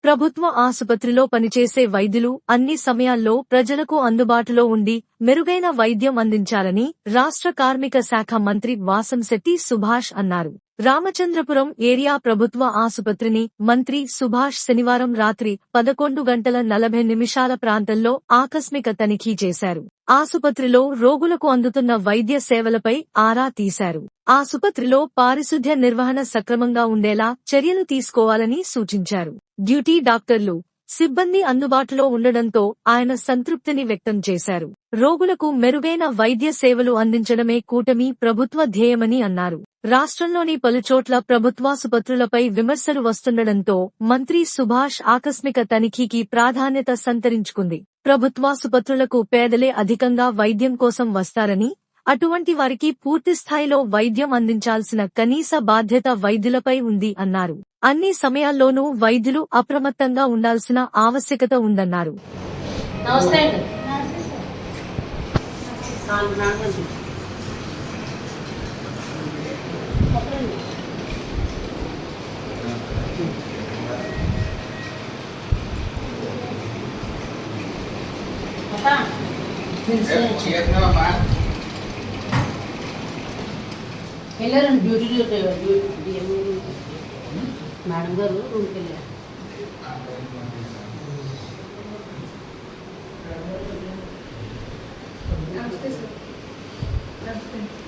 ప్రభుత్వ ఆసుపత్రిలో పనిచేసే వైద్యులు అన్ని సమయాల్లో ప్రజలకు అందుబాటులో ఉండి మెరుగైన వైద్యం అందించాలని రాష్ట్ర కార్మిక శాఖ మంత్రి వాసంశెట్టి సుభాష్ అన్నారు. రామచంద్రపురం ఏరియా ప్రభుత్వ ఆసుపత్రిని మంత్రి సుభాష్ శనివారం రాత్రి 11:40 ప్రాంతంలో ఆకస్మిక తనిఖీ చేశారు. ఆసుపత్రిలో రోగులకు అందుతున్న వైద్య సేవలపై ఆరా తీశారు. ఆసుపత్రిలో పారిశుధ్య నిర్వహణ సక్రమంగా ఉండేలా చర్యలు తీసుకోవాలని సూచించారు. డ్యూటీ డాక్టర్లు, సిబ్బంది అందుబాటులో ఉండడంతో ఆయన సంతృప్తిని వ్యక్తం చేశారు. రోగులకు మెరుగైన వైద్య సేవలు అందించడమే కూటమి ప్రభుత్వ ధ్యేయమని అన్నారు. రాష్ట్రంలోని పలుచోట్ల ప్రభుత్వాసుపత్రులపై విమర్శలు వస్తుండడంతో మంత్రి సుభాష్ ఆకస్మిక తనిఖీకి ప్రాధాన్యత సంతరించుకుంది. ప్రభుత్వాసుపత్రులకు పేదలే అధికంగా వైద్యం కోసం వస్తారని, అటువంటి వారికి పూర్తిస్థాయిలో వైద్యం అందించాల్సిన కనీస బాధ్యత వైద్యులపై ఉంది అన్నారు. అన్ని సమయాల్లోనూ వైద్యులు అప్రమత్తంగా ఉండాల్సిన ఆవశ్యకత ఉందన్నారు. వెళ్ళారండి డ్యూటీ మేడం గారు రూమ్కి వెళ్ళారు. నమస్తే సార్. నమస్తే.